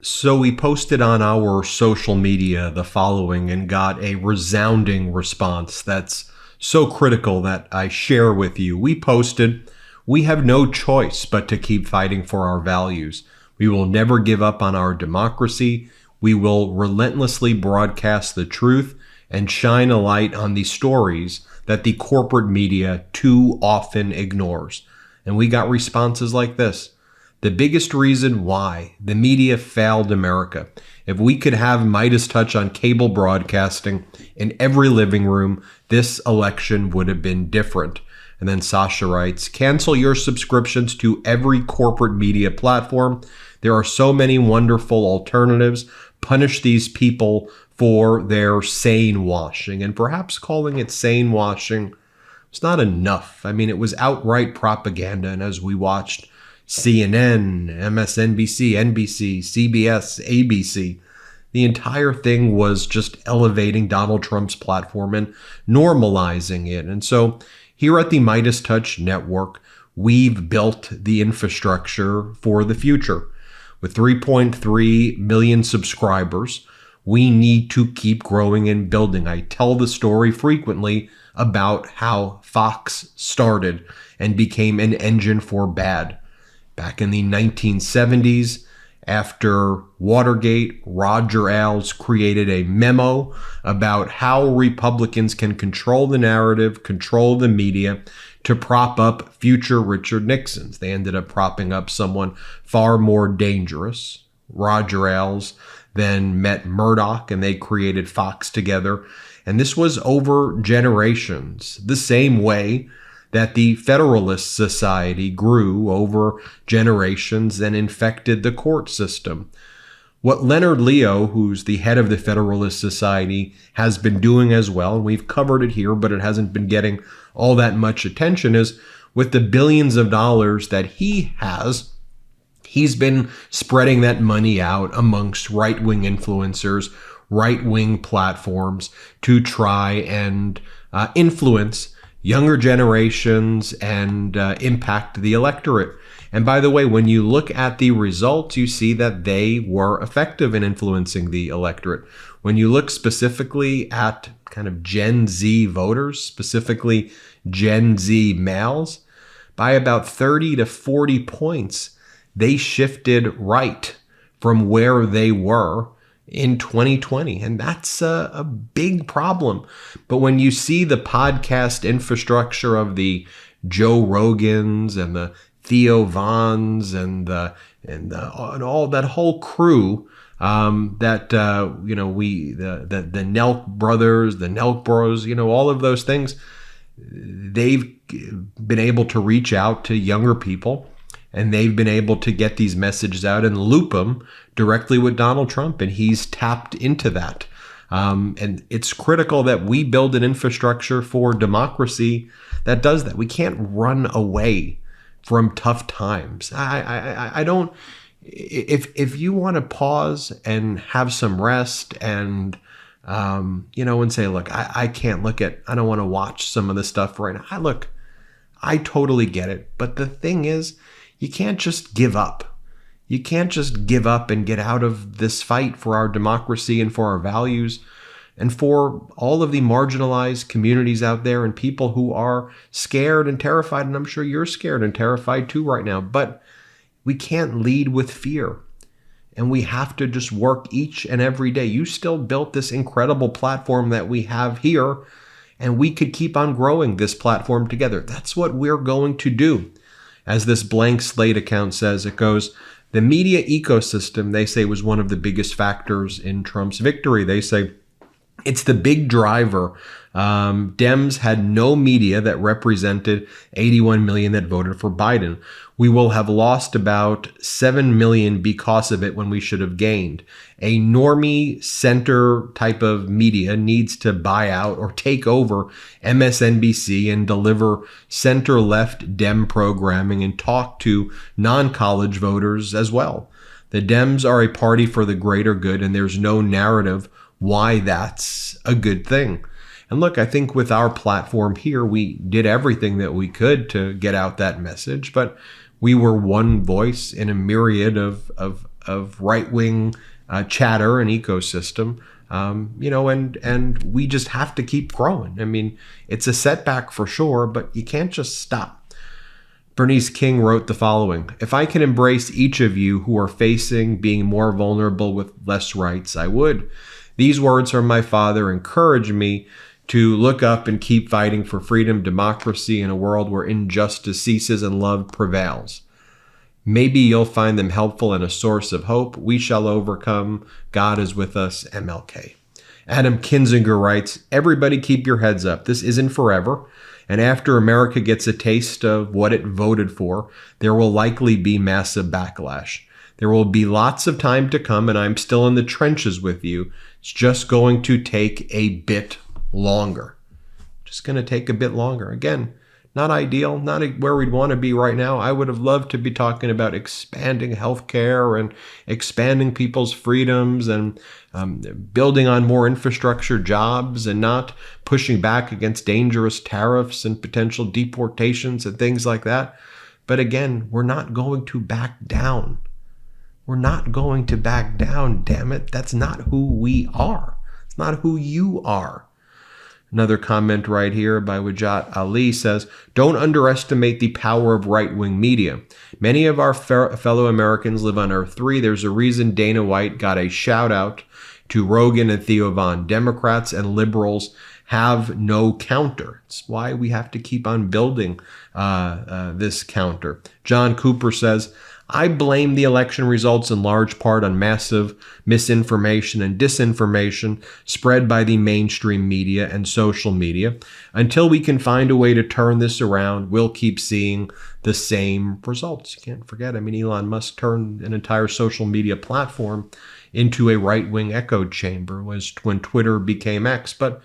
So we posted on our social media the following and got a resounding response that's so critical that I share with you. We posted, "We have no choice but to keep fighting for our values. We will never give up on our democracy. We will relentlessly broadcast the truth and shine a light on the stories that the corporate media too often ignores." And we got responses like this. "The biggest reason why the media failed America. If we could have MeidasTouch on cable broadcasting in every living room, this election would have been different." And then Sasha writes, "Cancel your subscriptions to every corporate media platform. There are so many wonderful alternatives. Punish these people for their sane washing." And perhaps calling it sane washing was not enough. I mean, it was outright propaganda. And as we watched CNN, MSNBC, NBC, CBS, ABC, the entire thing was just elevating Donald Trump's platform and normalizing it. And so here at the MeidasTouch network, we've built the infrastructure for the future. With 3.3 million subscribers, we need to keep growing and building. I tell the story frequently about how Fox started and became an engine for bad. Back in the 1970s, after Watergate, Roger Ailes created a memo about how Republicans can control the narrative, control the media to prop up future Richard Nixons. They ended up propping up someone far more dangerous. Roger Ailes then met Murdoch and they created Fox together. And this was over generations, the same way that the Federalist Society grew over generations and infected the court system. What Leonard Leo, who's the head of the Federalist Society, has been doing as well, and we've covered it here, but it hasn't been getting all that much attention, is with the billions of dollars that he has, he's been spreading that money out amongst right-wing influencers, right-wing platforms to try and influence younger generations and impact the electorate. And by the way, when you look at the results, you see that they were effective in influencing the electorate. When you look specifically at kind of Gen Z voters, specifically Gen Z males, by about 30 to 40 points, they shifted right from where they were in 2020. And that's a big problem. But when you see the podcast infrastructure of the Joe Rogans and the Theo Vons and all that whole crew, the Nelk brothers, the Nelk bros, all of those things, they've been able to reach out to younger people. And they've been able to get these messages out and loop them directly with Donald Trump. And he's tapped into that. And it's critical that we build an infrastructure for democracy that does that. We can't run away from tough times. I don't, if you want to pause and have some rest and, and say, look, I can't I don't want to watch some of this stuff right now. I totally get it. But the thing is, you can't just give up. You can't just give up and get out of this fight for our democracy and for our values and for all of the marginalized communities out there and people who are scared and terrified. And I'm sure you're scared and terrified too right now. But we can't lead with fear. And we have to just work each and every day. You still built this incredible platform that we have here, and we could keep on growing this platform together. That's what we're going to do. As this Blank Slate account says, it goes, the media ecosystem, they say, was one of the biggest factors in Trump's victory. They say it's the big driver. Dems had no media that represented 81 million that voted for Biden. We will have lost about 7 million because of it when we should have gained. A normie center type of media needs to buy out or take over MSNBC and deliver center-left Dem programming and talk to non-college voters as well. The Dems are a party for the greater good, and there's no narrative why that's a good thing. And look, I think with our platform here, we did everything that we could to get out that message, but we were one voice in a myriad of of right-wing chatter and ecosystem. And we just have to keep growing. I mean, it's a setback for sure, but you can't just stop. Bernice King wrote the following: "If I can embrace each of you who are facing being more vulnerable with less rights, I would. These words from my father encourage me to look up and keep fighting for freedom, democracy, in a world where injustice ceases and love prevails. Maybe you'll find them helpful and a source of hope. We shall overcome. God is with us, MLK." Adam Kininger writes, "Everybody keep your heads up. This isn't forever. And after America gets a taste of what it voted for, there will likely be massive backlash. There will be lots of time to come, and I'm still in the trenches with you. It's just going to take a bit longer." Just going to take a bit longer. Again, not ideal, not where we'd want to be right now. I would have loved to be talking about expanding healthcare and expanding people's freedoms and building on more infrastructure jobs and not pushing back against dangerous tariffs and potential deportations and things like that. But again, we're not going to back down. We're not going to back down, damn it. That's not who we are. It's not who you are. Another comment right here by Wiat Ali says, "Don't underestimate the power of right-wing media. Many of our fellow Americans live on Earth 3. There's a reason Dana White got a shout out to Rogan and Theo Von. Democrats and liberals have no counter." It's why we have to keep on building this counter. John Cooper says, "I blame the election results in large part on massive misinformation and disinformation spread by the mainstream media and social media. Until we can find a way to turn this around, we'll keep seeing the same results." You can't forget, Elon Musk turned an entire social media platform into a right-wing echo chamber was when Twitter became X. But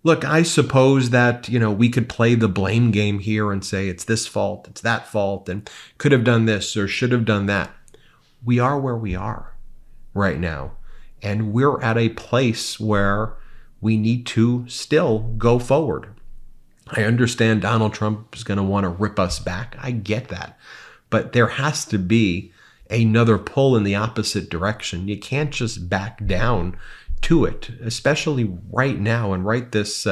look, I suppose that, we could play the blame game here and say it's this fault, it's that fault, and could have done this or should have done that. We are where we are right now. And we're at a place where we need to still go forward. I understand Donald Trump is going to want to rip us back. I get that. But there has to be another pull in the opposite direction. You can't just back down to it, especially right now and right this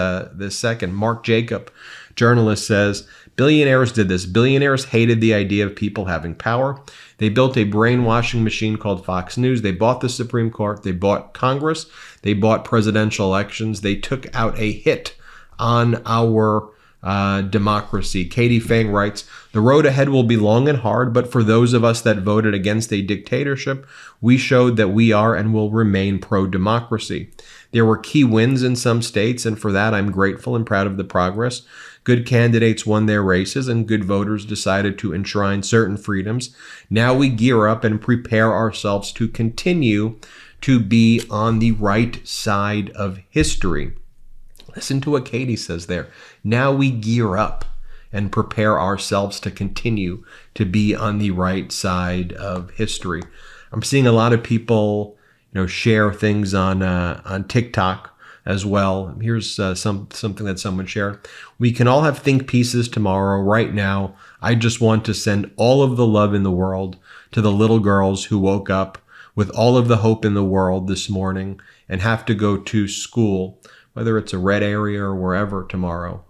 second. Mark Jacob, journalist, says, "Billionaires did this. Billionaires hated the idea of people having power. They built a brainwashing machine called Fox News. They bought the Supreme Court. They bought Congress. They bought presidential elections. They took out a hit on our democracy." Katie Fang writes, "The road ahead will be long and hard, but for those of us that voted against a dictatorship, we showed that we are and will remain pro-democracy. There were key wins in some states, and for that I'm grateful and proud of the progress. Good candidates won their races, and good voters decided to enshrine certain freedoms. Now we gear up and prepare ourselves to continue to be on the right side of history." Listen to what Katie says there. Now we gear up and prepare ourselves to continue to be on the right side of history. I'm seeing a lot of people, share things on TikTok as well. Here's something that someone shared. "We can all have think pieces tomorrow. Right now, I just want to send all of the love in the world to the little girls who woke up with all of the hope in the world this morning and have to go to school, whether it's a red area or wherever tomorrow."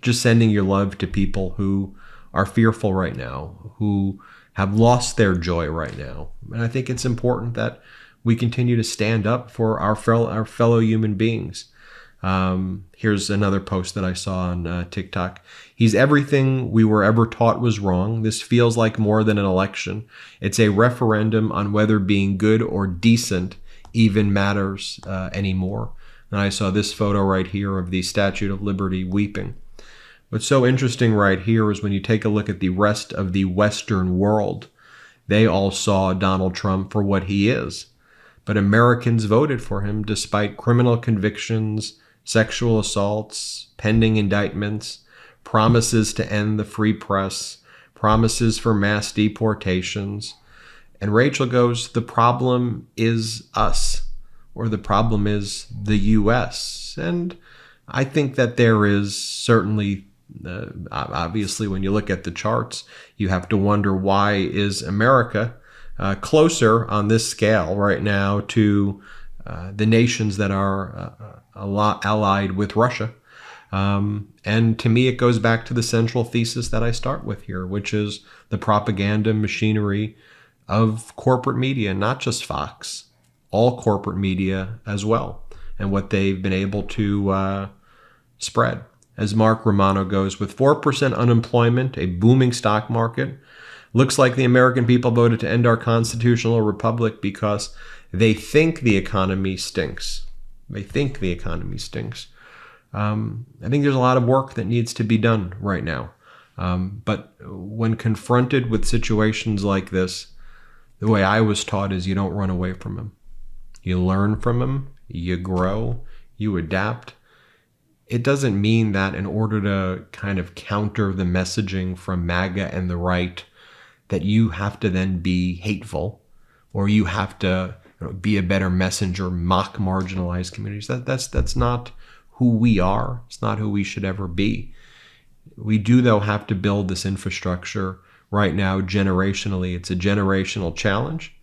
Just sending your love to people who are fearful right now, who have lost their joy right now. And I think it's important that we continue to stand up for our fellow human beings. Here's another post that I saw on TikTok. "He's everything we were ever taught was wrong. This feels like more than an election. It's a referendum on whether being good or decent even matters anymore." And I saw this photo right here of the Statue of Liberty weeping. What's so interesting right here is when you take a look at the rest of the Western world, they all saw Donald Trump for what he is. But Americans voted for him despite criminal convictions, sexual assaults, pending indictments, promises to end the free press, promises for mass deportations. And Rachel goes, "The problem is us," or "the problem is the U.S." And I think that there is certainly, obviously, when you look at the charts, you have to wonder, why is America closer on this scale right now to the nations that are a lot allied with Russia. And to me, it goes back to the central thesis that I start with here, which is the propaganda machinery of corporate media, not just Fox, all corporate media as well, and what they've been able to spread. As Mark Romano goes, with 4% unemployment, a booming stock market, looks like the American people voted to end our constitutional republic because they think the economy stinks. They think the economy stinks. I think there's a lot of work that needs to be done right now. But when confronted with situations like this, the way I was taught is you don't run away from them. You learn from them, you grow, you adapt. It doesn't mean that in order to kind of counter the messaging from MAGA and the right, that you have to then be hateful or you have to be a better messenger, mock marginalized communities. That's not who we are. It's not who we should ever be. We do, though, have to build this infrastructure right now generationally. It's a generational challenge,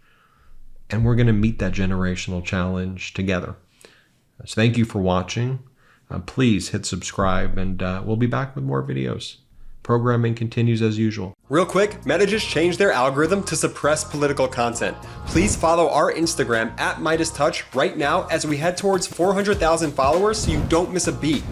and we're going to meet that generational challenge together. So thank you for watching. Please hit subscribe, and we'll be back with more videos. Programming continues as usual. Real quick, Meta just changed their algorithm to suppress political content. Please follow our Instagram @MeidasTouch right now as we head towards 400,000 followers so you don't miss a beat.